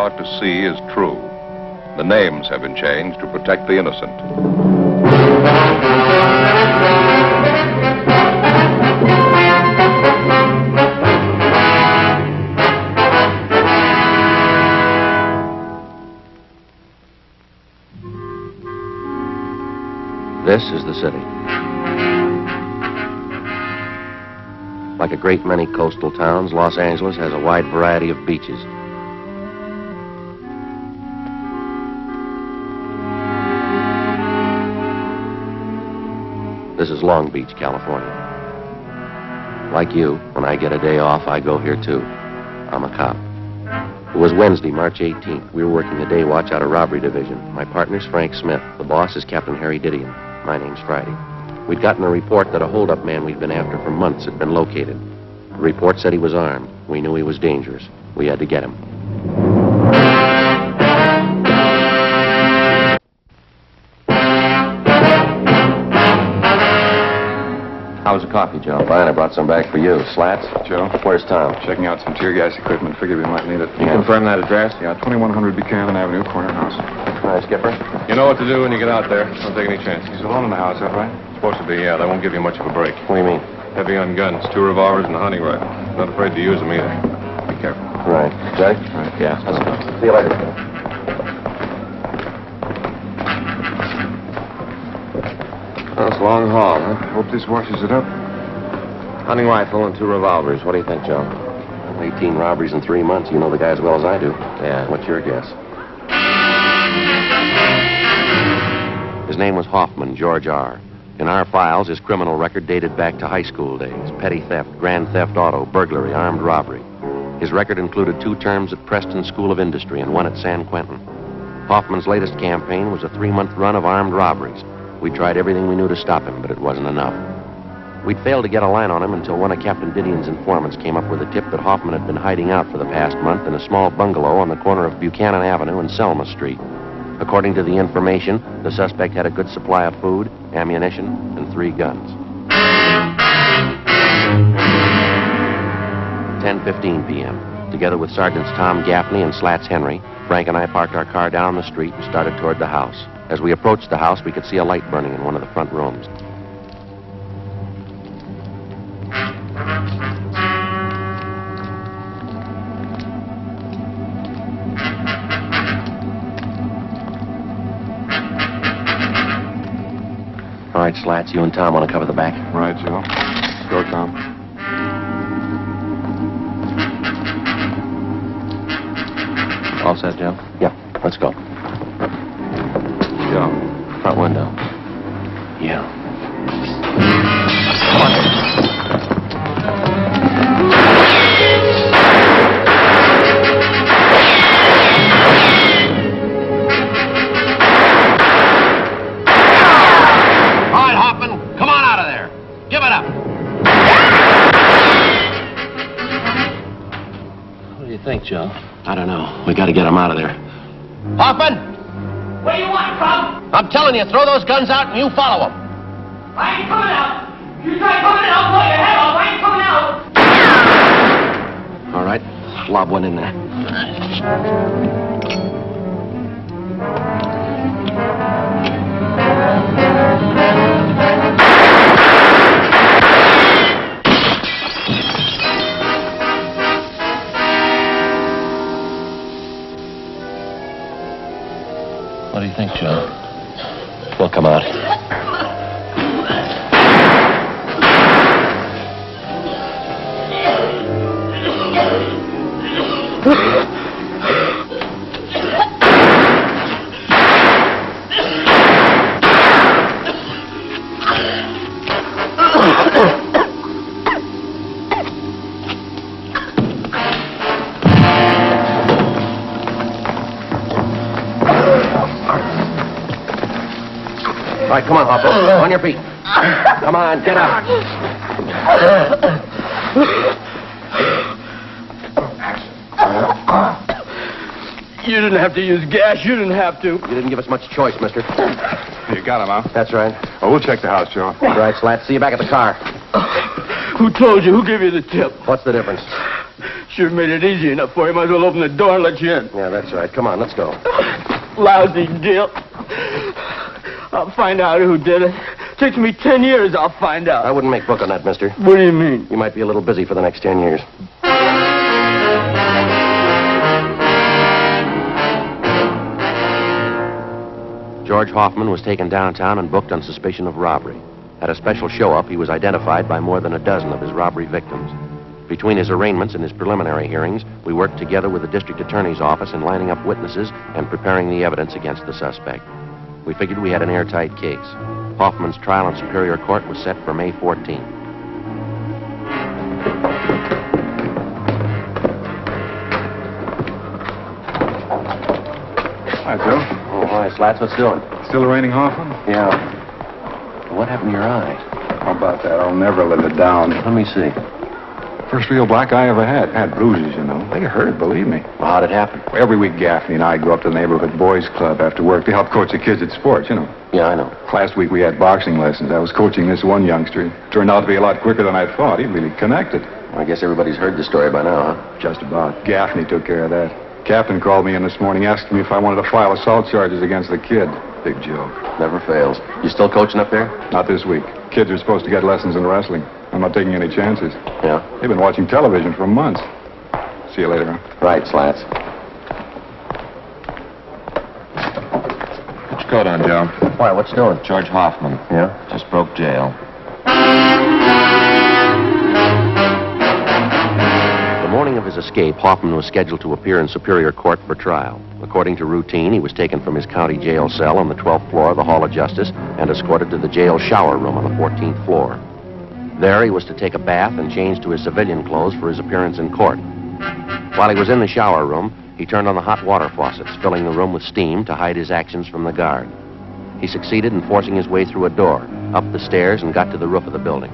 about to see is true. The names have been changed to protect the innocent. This is the city. Like a great many coastal towns, Los Angeles has a wide variety of beaches. This is Long Beach, California. Like you, when I get a day off, I go here too. I'm a cop. It was Wednesday, March 18th. We were working the day watch out of Robbery Division. My partner's Frank Smith. The boss is Captain Harry Didion. My name's Friday. We'd gotten a report that a hold-up man we'd been after for months had been located. The report said he was armed. We knew he was dangerous. We had to get him. How's the coffee, Joe? Fine, I brought some back for you. Slats? Joe? Where's Tom? Checking out some tear gas equipment. Figured we might need it. You confirm that address? Yeah, 2100 Buchanan Avenue, corner house. Hi, Skipper. You know what to do when you get out there. Don't take any chances. He's alone in the house, is that right? Supposed to be, yeah. They won't give you much of a break. What do you mean? Heavy on guns, 2 revolvers and a hunting rifle. Not afraid to use them either. Be careful. Right. Judge? Right. Yeah, let's go. See you later. Well, it's a long haul, huh? Hope this washes it up. Hunting rifle and 2 revolvers. What do you think, Joe? 18 robberies in 3 months. You know the guy as well as I do. Yeah. What's your guess? His name was Hoffman, George R. In our files, his criminal record dated back to high school days. Petty theft, grand theft auto, burglary, armed robbery. His record included 2 terms at Preston School of Industry and 1 at San Quentin. Hoffman's latest campaign was a 3-month run of armed robberies. We tried everything we knew to stop him, but it wasn't enough. We'd failed to get a line on him until one of Captain Didion's informants came up with a tip that Hoffman had been hiding out for the past month in a small bungalow on the corner of Buchanan Avenue and Selma Street. According to the information, the suspect had a good supply of food, ammunition, and 3 guns. 10:15 p.m. Together with Sergeants Tom Gaffney and Slats Henry, Frank and I parked our car down the street and started toward the house. As we approached the house, we could see a light burning in one of the front rooms. All right, Slats, you and Tom want to cover the back? Right, Joe. Let's go, Tom. All set, Joe? Yeah, let's go. Joe. Front window. Yeah. Come on. All right, Hoffman, come on out of there. Give it up. What do you think, Joe? I don't know. We got to get him out of there. Hoffman! What do you want, Tom? I'm telling you, throw those guns out and you follow them. I ain't coming out. You try coming in, I'll blow your head off. I ain't coming out. All right, lob one in there. What do you think, Joe? We'll come out. All right, come on, Hopper. On your feet. Come on, get up. You didn't have to use gas. You didn't have to. You didn't give us much choice, mister. You got him, huh? That's right. Oh, we'll check the house, Joe. All right, Slats. See you back at the car. Who told you? Who gave you the tip? What's the difference? Should have made it easy enough for you. Might as well open the door and let you in. Yeah, that's right. Come on, let's go. Lousy deal. I'll find out who did it. Takes me 10 years, I'll find out. I wouldn't make book on that, mister. What do you mean? You might be a little busy for the next 10 years. George Hoffman was taken downtown and booked on suspicion of robbery. At a special show-up, he was identified by more than a dozen of his robbery victims. Between his arraignments and his preliminary hearings, we worked together with the district attorney's office in lining up witnesses and preparing the evidence against the suspect. We figured we had an airtight case. Hoffman's trial in Superior Court was set for May 14th. Hi, Joe. Oh, hi, Slats. What's doing? Still arraigning Hoffman? Yeah. What happened to your eye? How about that? I'll never live it down. Let me see. First real black eye I ever had. Had bruises, you know. They hurt, believe me. Well, how'd it happen? Every week, Gaffney and I go up to the neighborhood boys' club after work to help coach the kids at sports, you know. Yeah, I know. Last week we had boxing lessons. I was coaching this one youngster. Turned out to be a lot quicker than I thought. He really connected. Well, I guess everybody's heard the story by now, huh? Just about. Gaffney took care of that. Captain called me in this morning asking me if I wanted to file assault charges against the kid. Big joke. Never fails. You still coaching up there? Not this week. Kids are supposed to get lessons in wrestling. I'm not taking any chances. Yeah? They've been watching television for months. See you later, huh? Right, Slats. Put your coat on, Joe. Why, what's doing? George Hoffman. Yeah? Just broke jail. The morning of his escape, Hoffman was scheduled to appear in Superior Court for trial. According to routine, he was taken from his county jail cell on the 12th floor of the Hall of Justice and escorted to the jail shower room on the 14th floor. There, he was to take a bath and change to his civilian clothes for his appearance in court. While he was in the shower room, he turned on the hot water faucets, filling the room with steam to hide his actions from the guard. He succeeded in forcing his way through a door, up the stairs, and got to the roof of the building.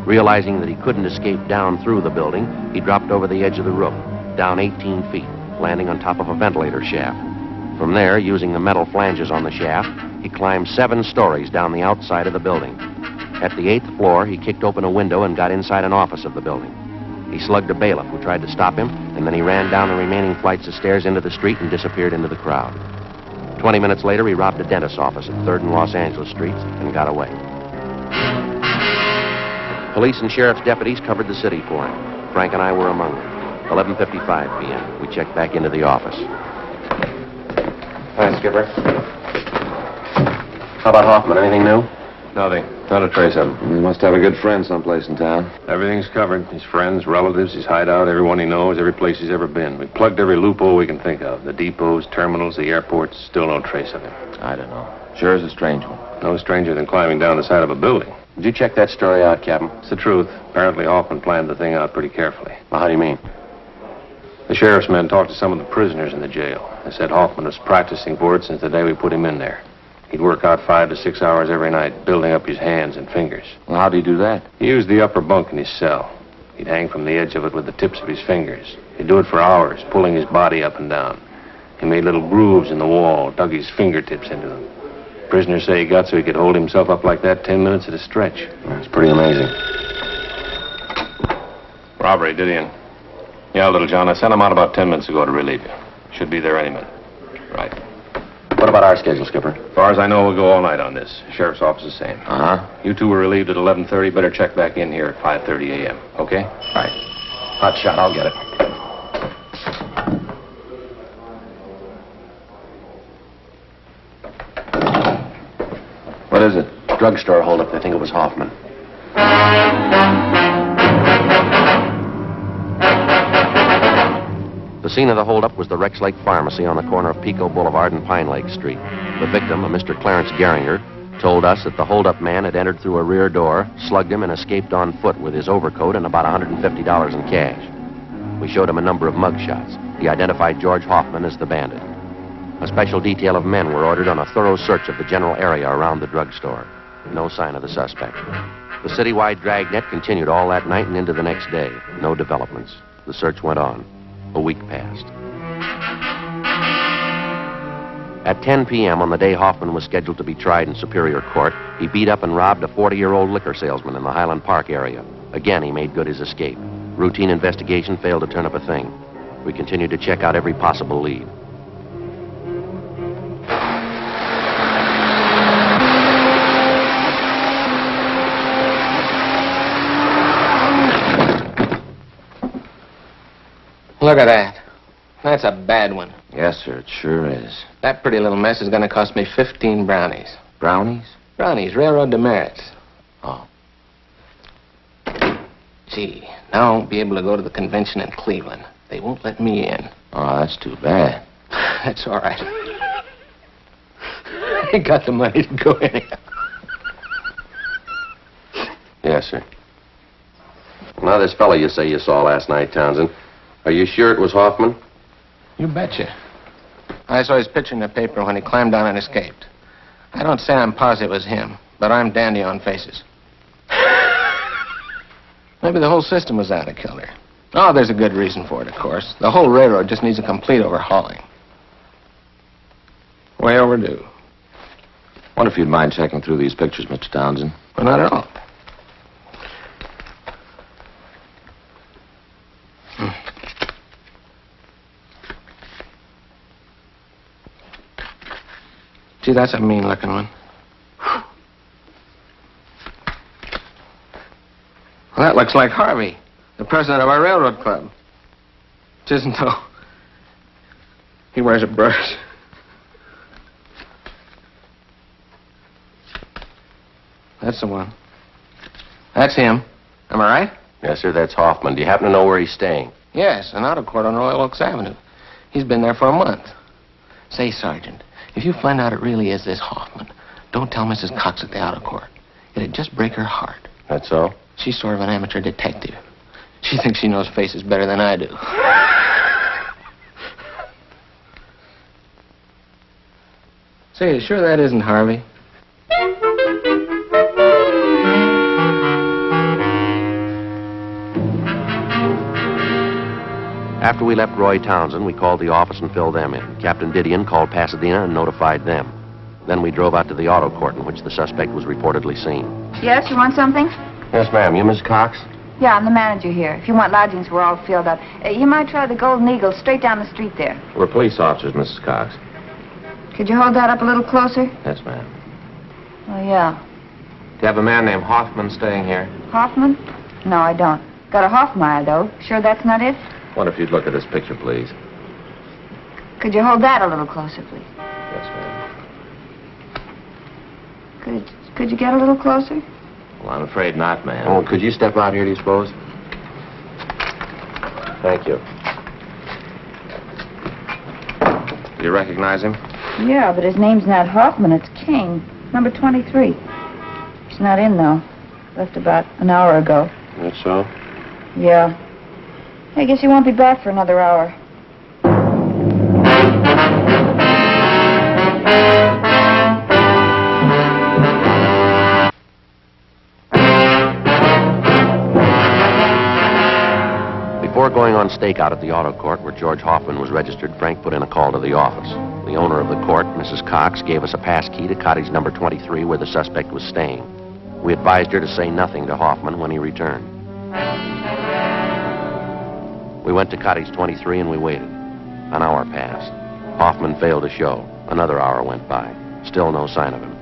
Realizing that he couldn't escape down through the building, he dropped over the edge of the roof, down 18 feet, landing on top of a ventilator shaft. From there, using the metal flanges on the shaft, he climbed 7 stories down the outside of the building. At the 8th floor, he kicked open a window and got inside an office of the building. He slugged a bailiff who tried to stop him, and then he ran down the remaining flights of stairs into the street and disappeared into the crowd. 20 minutes later, he robbed a dentist's office at 3rd and Los Angeles Streets and got away. Police and sheriff's deputies covered the city for him. Frank and I were among them. 11:55 p.m. We checked back into the office. Hi, Skipper. How about Hoffman? Anything new? Nothing. Not a trace of him. He must have a good friend someplace in town. Everything's covered. His friends, relatives, his hideout, everyone he knows, every place he's ever been. We plugged every loophole we can think of. The depots, terminals, the airports. Still no trace of him. I don't know. Sure is a strange one. No stranger than climbing down the side of a building. Did you check that story out, Captain? It's the truth. Apparently Hoffman planned the thing out pretty carefully. Well, how do you mean? The sheriff's men talked to some of the prisoners in the jail. They said Hoffman was practicing for it since the day we put him in there. He'd work out 5 to 6 hours every night, building up his hands and fingers. Well, how'd he do that? He used the upper bunk in his cell. He'd hang from the edge of it with the tips of his fingers. He'd do it for hours, pulling his body up and down. He made little grooves in the wall, dug his fingertips into them. Prisoners say he got so he could hold himself up like that 10 minutes at a stretch. That's pretty amazing. Robbery, did he? Yeah, little John. I sent him out about 10 minutes ago to relieve you. Should be there any minute. Right. What about our schedule, Skipper? As far as I know, we'll go all night on this. Sheriff's office is the same. Uh-huh. You two were relieved at 11:30. Better check back in here at 5:30 a.m., okay? Right. Hot shot. I'll get it. What is it? Drugstore holdup. They think it was Hoffman. The scene of the holdup was the Rex Lake Pharmacy on the corner of Pico Boulevard and Pine Lake Street. The victim, a Mr. Clarence Geringer, told us that the holdup man had entered through a rear door, slugged him, and escaped on foot with his overcoat and about $150 in cash. We showed him a number of mug shots. He identified George Hoffman as the bandit. A special detail of men were ordered on a thorough search of the general area around the drugstore. No sign of the suspect. The citywide Dragnet continued all that night and into the next day. No developments. The search went on. A week passed. At 10 p.m. on the day Hoffman was scheduled to be tried in Superior Court, he beat up and robbed a 40-year-old liquor salesman in the Highland Park area. Again, he made good his escape. Routine investigation failed to turn up a thing. We continued to check out every possible lead. Look at that. That's a bad one. Yes, sir, it sure is. That pretty little mess is going to cost me 15 brownies. Brownies? Brownies, railroad demerits. Oh. Gee, now I won't be able to go to the convention in Cleveland. They won't let me in. Oh, that's too bad. That's all right. I ain't got the money to go anyhow. Yes, sir. Now, this fellow you say you saw last night, Townsend, are you sure it was Hoffman? You betcha. I saw his picture in the paper when he climbed down and escaped. I don't say I'm positive it was him, but I'm dandy on faces. Maybe the whole system was out of kilter. Oh, there's a good reason for it, of course. The whole railroad just needs a complete overhauling. Way overdue. Wonder if you'd mind checking through these pictures, Mr. Townsend. Well, not at all. Gee, that's a mean-looking one. Well, that looks like Harvey, the president of our railroad club. Which isn't, though. He wears a brush. That's the one. That's him. Am I right? Yes, sir, that's Hoffman. Do you happen to know where he's staying? Yes, an auto court on Royal Oaks Avenue. He's been there for a month. Say, Sergeant, if you find out it really is this Hoffman, don't tell Mrs. Cox at the auto court. It'd just break her heart. That's so? She's sort of an amateur detective. She thinks she knows faces better than I do. Say, you sure that isn't Harvey? After we left Roy Townsend, we called the office and filled them in. Captain Didion called Pasadena and notified them. Then we drove out to the auto court in which the suspect was reportedly seen. Yes, you want something? Yes, ma'am. You Miss Cox? Yeah, I'm the manager here. If you want lodgings, we're all filled up. You might try the Golden Eagle straight down the street there. We're police officers, Mrs. Cox. Could you hold that up a little closer? Yes, ma'am. Oh, yeah. Do you have a man named Hoffman staying here? Hoffman? No, I don't. Got a Hoffmeyer, though. Sure that's not it? Wonder if you'd look at this picture, please. Could you hold that a little closer, please? Yes, ma'am. Could you get a little closer? Well, I'm afraid not, ma'am. Oh, could you step out here, do you suppose? Thank you. Do you recognize him? Yeah, but his name's not Hoffman. It's King. Number 23. He's not in, though. Left about an hour ago. That's so? Yeah. I guess he won't be back for another hour. Before going on stakeout at the auto court where George Hoffman was registered, Frank put in a call to the office. The owner of the court, Mrs. Cox, gave us a pass key to cottage number 23 where the suspect was staying. We advised her to say nothing to Hoffman when he returned. We went to cottage 23 and we waited. An hour passed. Hoffman failed to show. Another hour went by. Still no sign of him.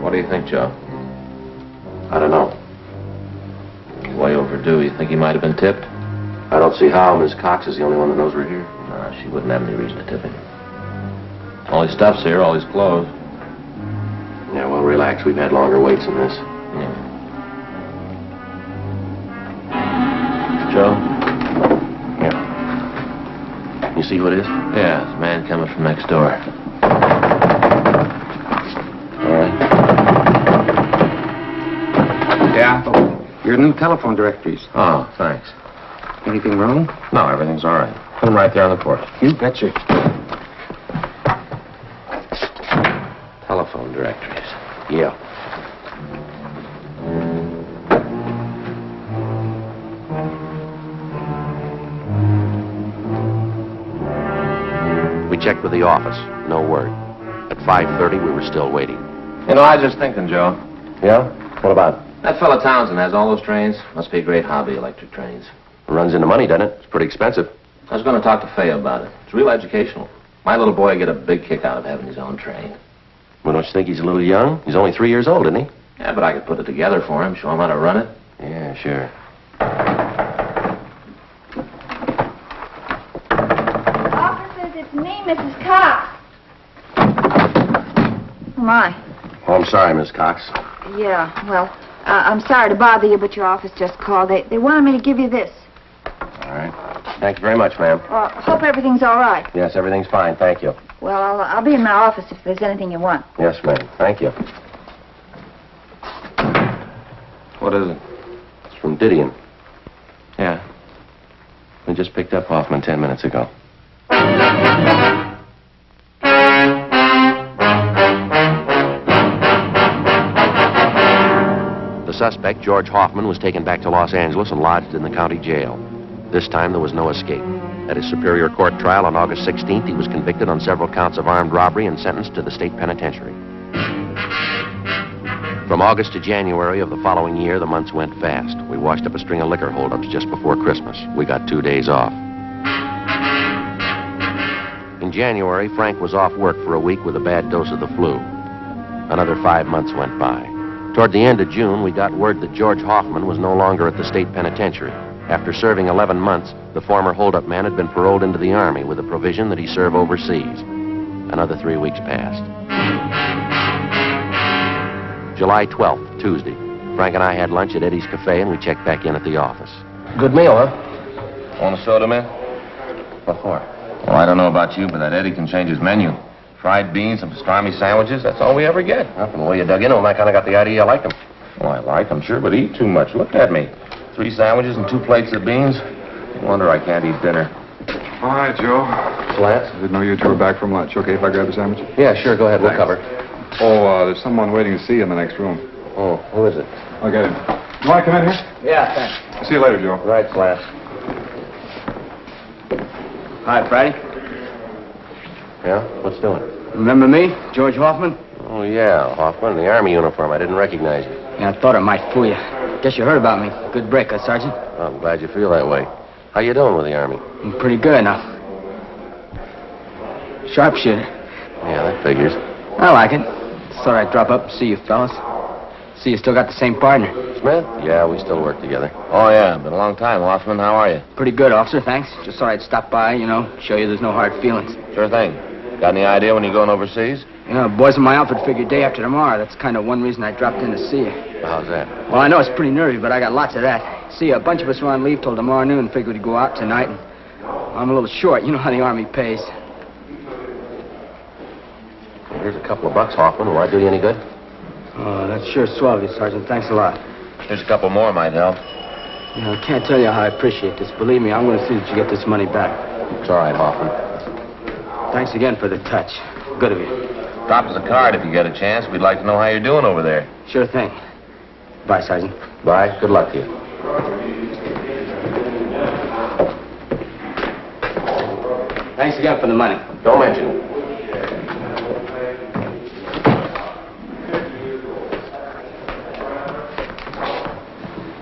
What do you think, Joe? I don't know. Way overdue. You think he might have been tipped? I don't see how. Miss Cox is the only one that knows we're here. No, she wouldn't have any reason to tip him. All his stuff's here, all his clothes. Yeah, well, relax. We've had longer waits than this. Yeah. Joe? Yeah. You see who it is? Yeah, it's a man coming from next door. All right. Yeah? Your new telephone directories. Oh, thanks. Anything wrong? No, everything's all right. Put him right there on the porch. You betcha. Telephone directories. Yeah. We checked with the office. No word. At 5:30, we were still waiting. You know, I was just thinking, Joe. Yeah? What about? That fella Townsend has all those trains. Must be a great hobby, electric trains. It runs into money, doesn't it? It's pretty expensive. I was going to talk to Fay about it. It's real educational. My little boy would get a big kick out of having his own train. Well, don't you think he's a little young? He's only 3 years old, isn't he? Yeah, but I could put it together for him, show him how to run it. Yeah, sure. Officers, it's me, Mrs. Cox. Oh, my. Oh, I'm sorry, Miss Cox. Yeah, well, I'm sorry to bother you, but your office just called. They wanted me to give you this. All right. Thank you very much, ma'am. Hope everything's all right. Yes, everything's fine. Thank you. Well, I'll be in my office if there's anything you want. Yes, ma'am. Thank you. What is it? It's from Didion. Yeah. We just picked up Hoffman 10 minutes ago. The suspect, George Hoffman, was taken back to Los Angeles and lodged in the county jail. This time, there was no escape. At his Superior Court trial on August 16th, he was convicted on several counts of armed robbery and sentenced to the state penitentiary. From August to January of the following year, the months went fast. We washed up a string of liquor holdups just before Christmas. We got 2 days off. In January, Frank was off work for a week with a bad dose of the flu. Another 5 months went by. Toward the end of June, we got word that George Hoffman was no longer at the state penitentiary. After serving 11 months, the former holdup man had been paroled into the Army with a provision that he serve overseas. Another 3 weeks passed. July 12th, Tuesday. Frank and I had lunch at Eddie's Cafe, and we checked back in at the office. Good meal, huh? Want a soda, man? What for? Well, I don't know about you, but that Eddie can change his menu. Fried beans, some pastrami sandwiches, that's all we ever get. Well, from the way you dug into him, I kind of got the idea you liked him. Well, I like them, sure, but eat too much. Look at me. 3 sandwiches and 2 plates of beans. No wonder I can't eat dinner. All right, Joe. Slats? I didn't know you two were back from lunch. Okay if I grab a sandwich? Yeah, sure. Go ahead. We'll cover. Oh, there's someone waiting to see you in the next room. Oh, who is it? I'll get him. You want to come in here? Yeah, thanks. See you later, Joe. Right, Slats. Hi, Friday. Yeah? What's doing? Remember me, George Hoffman? Oh, yeah, Hoffman, in the Army uniform. I didn't recognize you. Yeah, I thought it might fool you. Guess you heard about me. Good break, huh, Sergeant? Well, I'm glad you feel that way. How you doing with the Army? I'm pretty good now. Sharpshooter. Yeah, that figures. I like it. Thought I'd drop up and see you fellas. See you still got the same partner. Smith? Yeah, we still work together. Oh, yeah, been a long time, Hoffman. How are you? Pretty good, officer, thanks. Just thought I'd stop by, show you there's no hard feelings. Sure thing. Got any idea when you're going overseas? Boys in my outfit figure day after tomorrow. That's kind of one reason I dropped in to see you. How's that? Well, I know it's pretty nervy, but I got lots of that. See, a bunch of us were on leave till tomorrow noon, figured we'd go out tonight, and I'm a little short. You know how the Army pays. Well, here's a couple of bucks, Hoffman. Will I do you any good? Oh, that's sure swell of you, Sergeant. Thanks a lot. Here's a couple more might help. I can't tell you how I appreciate this. Believe me, I'm going to see that you get this money back. It's all right, Hoffman. Thanks again for the touch. Good of you. Drop us a card if you get a chance. We'd like to know how you're doing over there. Sure thing. Bye, Sergeant. Bye. Good luck to you. Thanks again for the money. Don't mention it.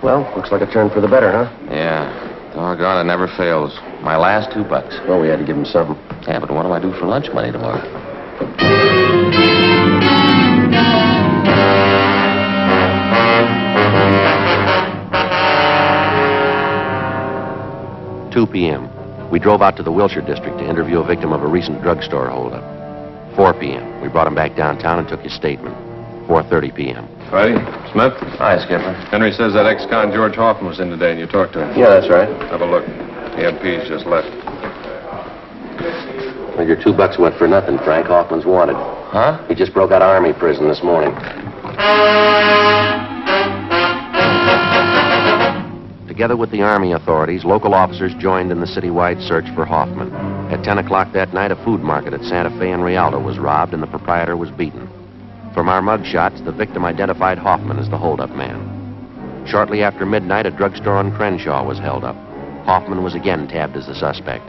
Well, looks like a turn for the better, huh? Yeah. Doggone, it never fails. My last $2. Well, we had to give him something. Yeah, but what do I do for lunch money tomorrow? $2 p.m. We drove out to the Wilshire district to interview a victim of a recent drugstore holdup. 4 p.m. We brought him back downtown and took his statement. 4:30 p.m. Friday? Smith? Hi, Skipper. Henry says that ex-con George Hoffman was in today and you talked to him. Yeah, that's right. Have a look. The MP's just left. Well, your $2 went for nothing, Frank. Hoffman's wanted. Huh? He just broke out of Army prison this morning. Together with the Army authorities, local officers joined in the citywide search for Hoffman. At 10 o'clock that night, a food market at Santa Fe and Rialto was robbed and the proprietor was beaten. From our mug shots, the victim identified Hoffman as the holdup man. Shortly after midnight, a drugstore on Crenshaw was held up. Hoffman was again tabbed as the suspect.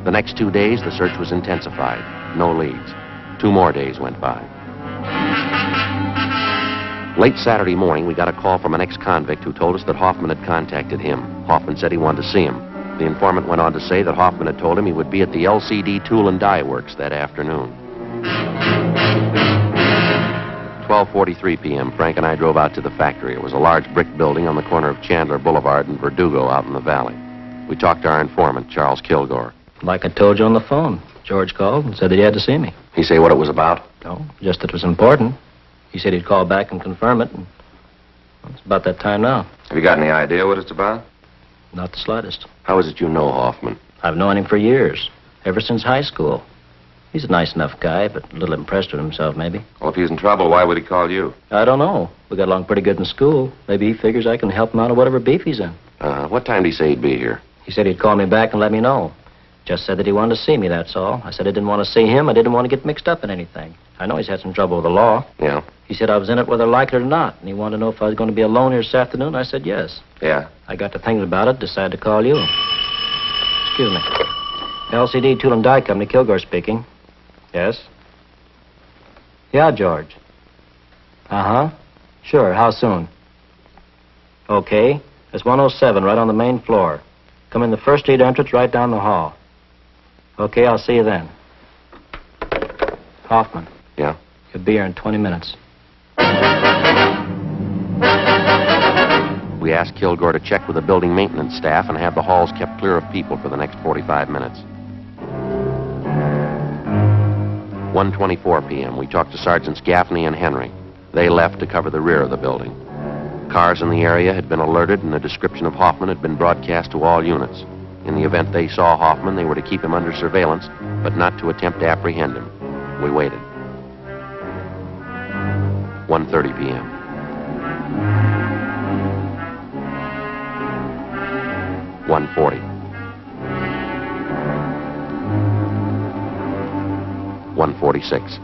The next 2 days, the search was intensified. No leads. 2 more days went by. Late Saturday morning, we got a call from an ex-convict who told us that Hoffman had contacted him. Hoffman said he wanted to see him. The informant went on to say that Hoffman had told him he would be at the LCD Tool and Die Works that afternoon. 12:43 p.m., Frank and I drove out to the factory. It was a large brick building on the corner of Chandler Boulevard and Verdugo out in the valley. We talked to our informant, Charles Kilgore. Like I told you on the phone. George called and said that he had to see me. He say what it was about? No, just that it was important. He said he'd call back and confirm it, and it's about that time now. Have you got any idea what it's about? Not the slightest. How is it you know Hoffman? I've known him for years, ever since high school. He's a nice enough guy, but a little impressed with himself, maybe. Well, if he's in trouble, why would he call you? I don't know. We got along pretty good in school. Maybe he figures I can help him out of whatever beef he's in. What time did he say he'd be here? He said he'd call me back and let me know. Just said that he wanted to see me, that's all. I said I didn't want to see him. I didn't want to get mixed up in anything. I know he's had some trouble with the law. Yeah? He said I was in it whether I like it or not, and he wanted to know if I was going to be alone here this afternoon. I said yes. Yeah. I got to thinking about it, decided to call you. Excuse me. LCD Tool and Die Company, Kilgore speaking. Yes? Yeah, George. Uh-huh. Sure, how soon? Okay. It's 107, right on the main floor. Come in the first street entrance, right down the hall. Okay, I'll see you then. Hoffman. Yeah? You'll be here in 20 minutes. We asked Kilgore to check with the building maintenance staff and have the halls kept clear of people for the next 45 minutes. 1:24 p.m. We talked to Sergeants Gaffney and Henry. They left to cover the rear of the building. Cars in the area had been alerted, and a description of Hoffman had been broadcast to all units. In the event they saw Hoffman, they were to keep him under surveillance, but not to attempt to apprehend him. We waited. 1:30 p.m. $140. $146.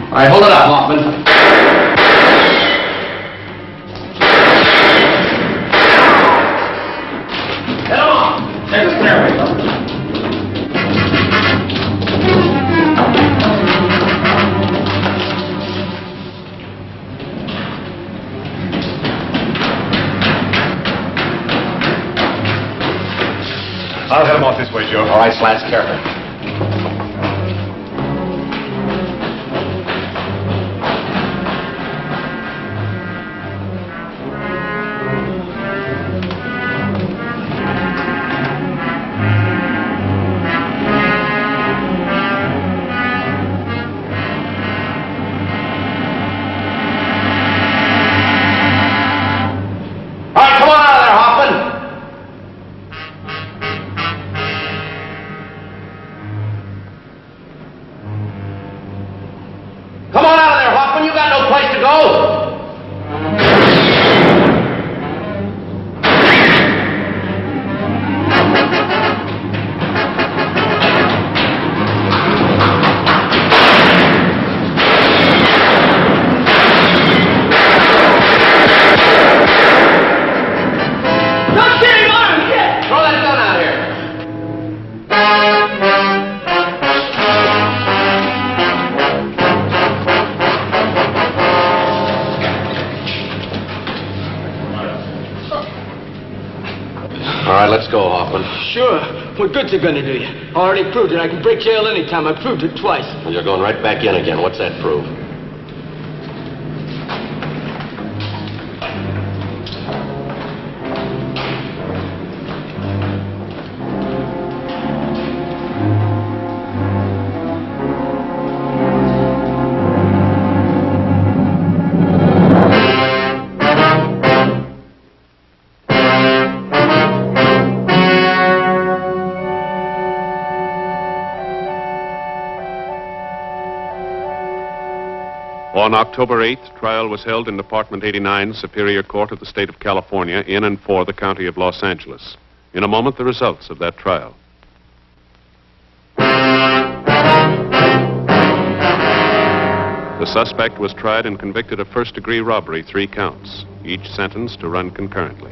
All right, hold it up, Hoffman. Get him off. Take the stairway up. I'll head him off this way, Joe. All right, Slats, careful. Come on out of there, Hoffman. You got no place to go. Don't get him on him, kid! Throw that gun out here. All right, let's go, Hoffman. Sure. What good's it gonna do you? I already proved it. I can break jail anytime. I proved it twice. Well, you're going right back in again. What's that prove? On October 8th, trial was held in Department 89, Superior Court of the State of California, in and for the County of Los Angeles. In a moment, the results of that trial. The suspect was tried and convicted of first-degree robbery, 3 counts. each sentence to run concurrently.